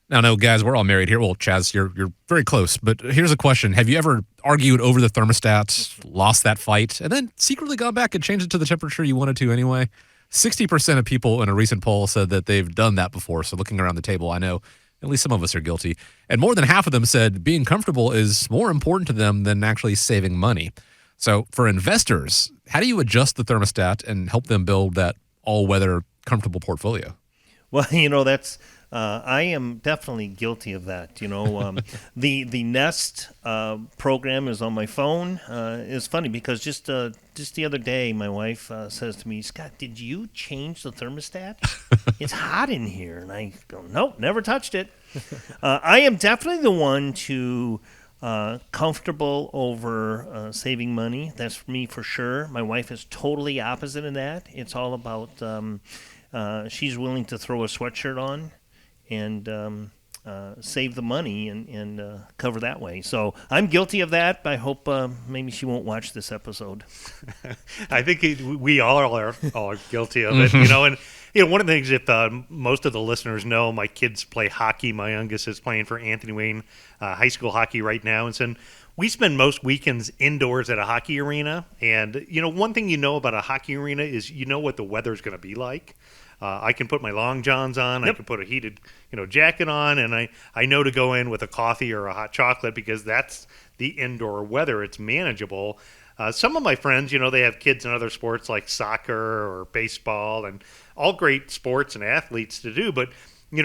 Now, no, guys, we're all married here. Well, Chaz, you're very close. But here's a question: have you ever argued over the thermostat, lost that fight, and then secretly gone back and changed it to the temperature you wanted to anyway? 60% of people in a recent poll said that they've done that before. So looking around the table, I know at least some of us are guilty. And more than half of them said being comfortable is more important to them than actually saving money. So for investors, how do you adjust the thermostat and help them build that all-weather comfortable portfolio? Well, that's I am definitely guilty of that. The Nest program is on my phone. It's funny because just the other day, my wife says to me, "Scott, did you change the thermostat? It's hot in here." And I go, "Nope, never touched it." I am definitely the one to comfortable over saving money. That's me for sure. My wife is totally opposite in that. It's all about she's willing to throw a sweatshirt on and save the money and cover that way. So I'm guilty of that. But I hope maybe she won't watch this episode. I think we all are guilty of it, and one of the things, if most of the listeners know, my kids play hockey. My youngest is playing for Anthony Wayne high school hockey right now, and so we spend most weekends indoors at a hockey arena. And one thing about a hockey arena is what the weather's going to be like. I can put my long johns on. Yep. I can put a heated, jacket on, and I know to go in with a coffee or a hot chocolate because that's the indoor weather. It's manageable. Some of my friends, they have kids in other sports like soccer or baseball, and all great sports and athletes to do. But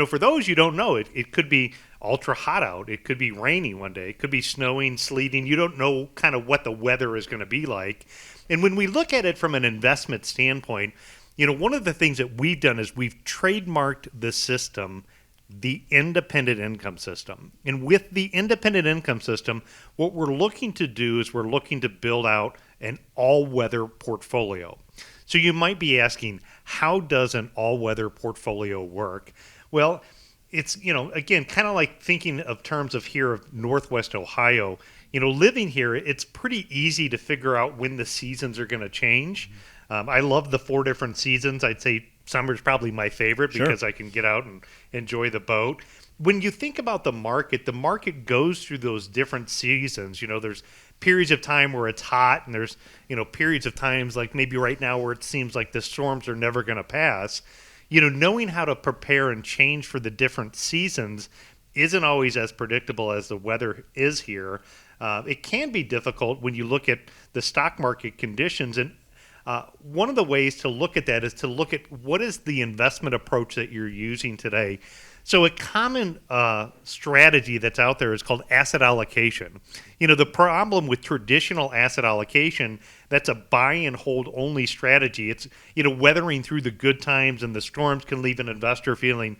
for those you don't know, it could be ultra hot out. It could be rainy one day. It could be snowing, sleeting. You don't know kind of what the weather is going to be like. And when we look at it from an investment standpoint, one of the things that we've done is we've trademarked the system, the independent income system. And with the independent income system, what we're looking to do is we're looking to build out an all-weather portfolio. So you might be asking, how does an all-weather portfolio work? Well, it's, again, kind of like thinking of terms of here of Northwest Ohio. Living here, it's pretty easy to figure out when the seasons are going to change. I love the 4 different seasons. I'd say summer's probably my favorite because I can get out and enjoy the boat. When you think about the market goes through those different seasons. There's periods of time where it's hot, and there's, periods of times like maybe right now where it seems like the storms are never going to pass. Knowing how to prepare and change for the different seasons isn't always as predictable as the weather is here. It can be difficult when you look at the stock market conditions. And one of the ways to look at that is to look at what is the investment approach that you're using today. So a common strategy that's out there is called asset allocation. The problem with traditional asset allocation, that's a buy and hold only strategy. It's, weathering through the good times and the storms can leave an investor feeling,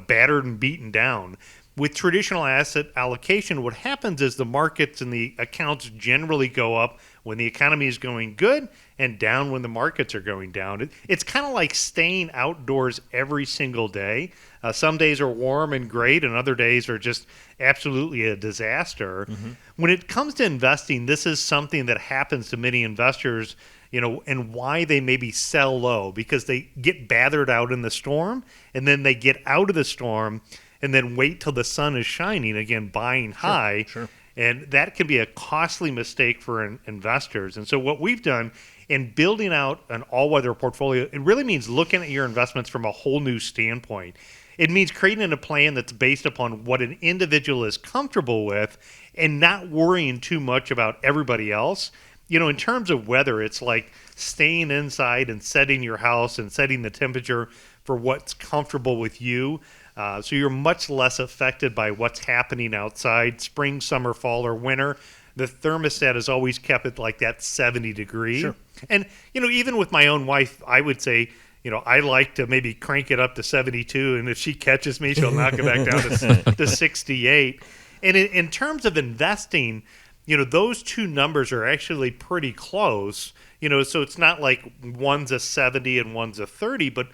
battered and beaten down. With traditional asset allocation, what happens is the markets and the accounts generally go up when the economy is going good and down when the markets are going down. It's kind of like staying outdoors every single day. Some days are warm and great, and other days are just absolutely a disaster. Mm-hmm. When it comes to investing, this is something that happens to many investors, and why they maybe sell low, because they get battered out in the storm, and then they get out of the storm and then wait till the sun is shining, again, buying high. Sure. And that can be a costly mistake for investors. And so what we've done in building out an all-weather portfolio, it really means looking at your investments from a whole new standpoint. It means creating a plan that's based upon what an individual is comfortable with and not worrying too much about everybody else. In terms of weather, it's like staying inside and setting your house and setting the temperature for what's comfortable with you. So you're much less affected by what's happening outside, spring, summer, fall, or winter. The thermostat has always kept it like that 70 degrees. Sure. And, even with my own wife, I would say, I like to maybe crank it up to 72, and if she catches me, she'll knock it back down to 68. And in terms of investing, those two numbers are actually pretty close. So it's not like one's a 70 and one's a 30, but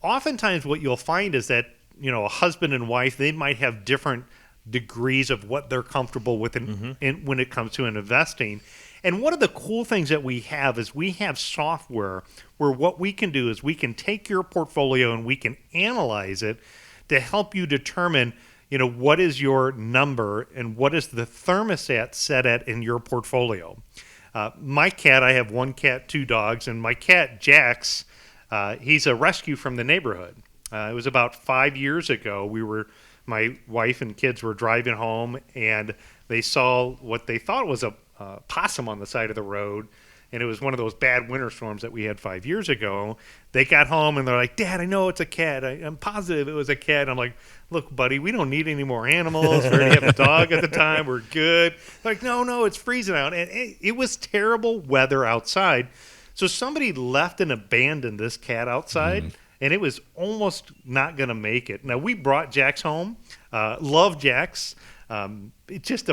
oftentimes what you'll find is that a husband and wife, they might have different degrees of what they're comfortable with when it comes to investing. And one of the cool things that we have is we have software where what we can do is we can take your portfolio and we can analyze it to help you determine, what is your number and what is the thermostat set at in your portfolio? My cat, I have one cat, two dogs, and my cat, Jax, he's a rescue from the neighborhood. It was about 5 years ago. My wife and kids were driving home, and they saw what they thought was a possum on the side of the road, and it was one of those bad winter storms that we had 5 years ago. They got home, and they're like, Dad, I know it's a cat. I'm positive it was a cat. I'm like, look, buddy, we don't need any more animals. We already have a dog at the time. We're good. They're like, no, it's freezing out. And it was terrible weather outside. So somebody left and abandoned this cat outside, and it was almost not going to make it. Now, we brought Jax home. Love Jax. It's just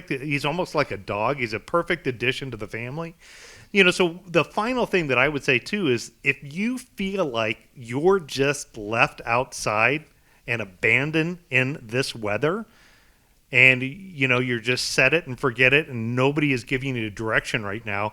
he's almost like a dog. He's a perfect addition to the family. So the final thing that I would say, too, is if you feel like you're just left outside and abandoned in this weather, and, you're just set it and forget it, and nobody is giving you direction right now,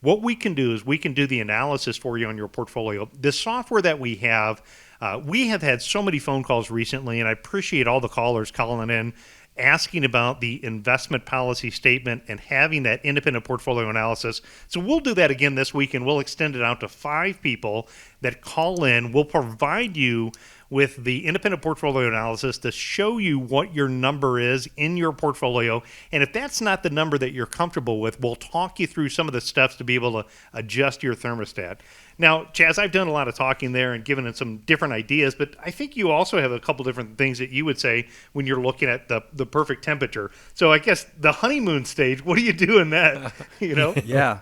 what we can do is we can do the analysis for you on your portfolio. The software that we have had so many phone calls recently, and I appreciate all the callers calling in, asking about the investment policy statement and having that independent portfolio analysis. So we'll do that again this week, and we'll extend it out to 5 people that call in. We'll provide you with the independent portfolio analysis to show you what your number is in your portfolio. And if that's not the number that you're comfortable with, we'll talk you through some of the steps to be able to adjust your thermostat. Now, Chaz, I've done a lot of talking there and given it some different ideas, but I think you also have a couple different things that you would say when you're looking at the perfect temperature. So I guess the honeymoon stage, what do you do in that? Yeah.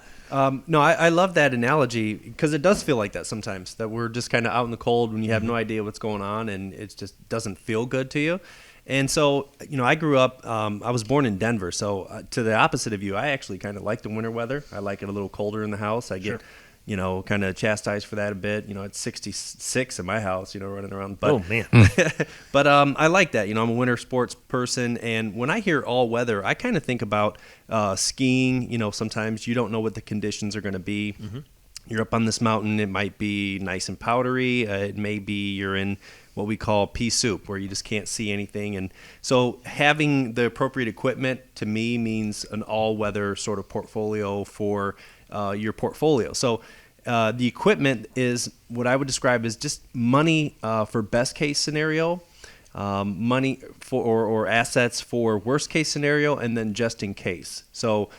No, I love that analogy because it does feel like that sometimes, that we're just kind of out in the cold when you have no idea what's going on and it just doesn't feel good to you. And so, I grew up, I was born in Denver. So to the opposite of you, I actually kind of like the winter weather. I like it a little colder in the house. I get, kind of chastised for that a bit. It's 66 in my house, running around. But, oh, man. But I like that. I'm a winter sports person. And when I hear all weather, I kind of think about skiing. Sometimes you don't know what the conditions are going to be. Mm-hmm. You're up on this mountain. It might be nice and powdery. It may be you're in what we call pea soup, where you just can't see anything. And so having the appropriate equipment, to me, means an all-weather sort of portfolio for your portfolio. So the equipment is what I would describe as just money for best case scenario, money for or assets for worst case scenario, and then just in case. So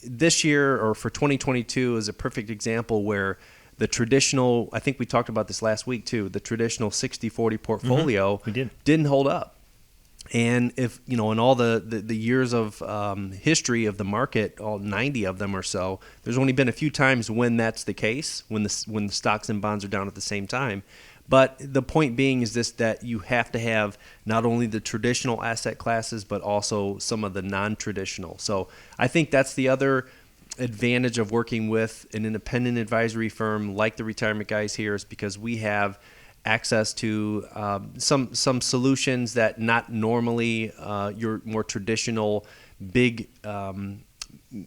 this year, or for 2022, is a perfect example where the traditional, I think we talked about this last week too, the traditional 60-40 portfolio didn't hold up. And if, in all the years of history of the market, all 90 of them or so, there's only been a few times when that's the case, when the stocks and bonds are down at the same time. But the point being is that you have to have not only the traditional asset classes, but also some of the non-traditional. So I think that's the other advantage of working with an independent advisory firm like the Retirement Guys here, is because we have access to some solutions that not normally your more traditional big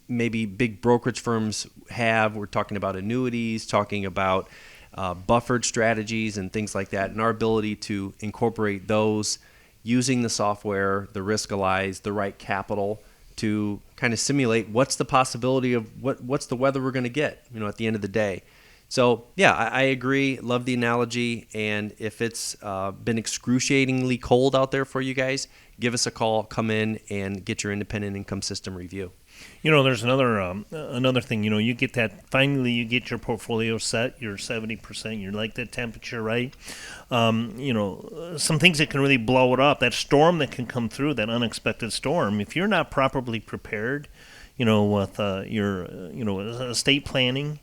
maybe big brokerage firms have. We're talking about annuities, talking about buffered strategies and things like that, and our ability to incorporate those using the software, the risk-alize, the right capital to kind of simulate what's the possibility of what's the weather we're going to get, at the end of the day. So, yeah, I agree. Love the analogy. And if it's been excruciatingly cold out there for you guys, give us a call, come in, and get your independent income system review. There's another thing. You get that, finally you get your portfolio set, you're 70%, you like that temperature, right? Some things that can really blow it up, that storm that can come through, that unexpected storm, if you're not properly prepared, with your estate planning,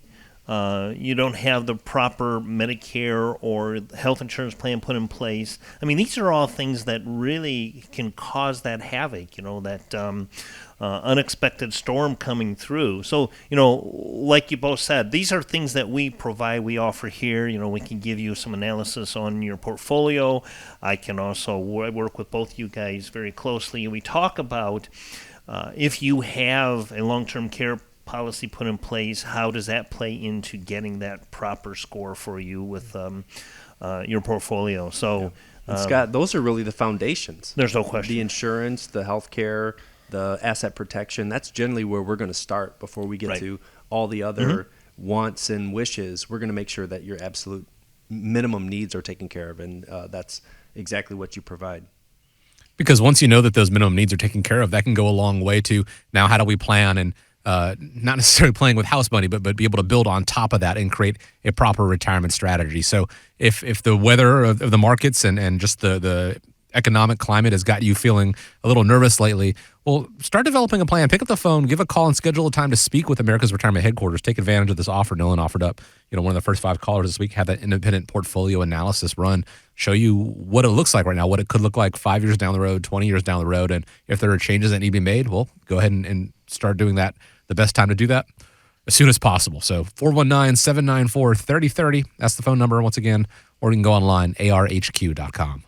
you don't have the proper Medicare or health insurance plan put in place. I mean, these are all things that really can cause that havoc, that unexpected storm coming through. So, like you both said, these are things that we provide, we offer here. We can give you some analysis on your portfolio. I can also work with both you guys very closely. We talk about if you have a long-term care policy put in place, how does that play into getting that proper score for you with your portfolio? So Scott, those are really the foundations. There's no question. The insurance, the health care, the asset protection, that's generally where we're going to start before we get Right. to all the other wants and wishes. We're going to make sure that your absolute minimum needs are taken care of, and that's exactly what you provide. Because once you know that those minimum needs are taken care of, that can go a long way to now how do we plan and not necessarily playing with house money, but be able to build on top of that and create a proper retirement strategy. So if the weather of the markets and just the economic climate has got you feeling a little nervous lately, well, start developing a plan. Pick up the phone, give a call, and schedule a time to speak with America's Retirement Headquarters. Take advantage of this offer Nolan offered up. One of the first 5 callers this week, have that independent portfolio analysis run, show you what it looks like right now, what it could look like 5 years down the road, 20 years down the road, and if there are changes that need to be made, well, go ahead and start doing that. The best time to do that, as soon as possible. So 419-794-3030. That's the phone number once again, or you can go online, arhq.com.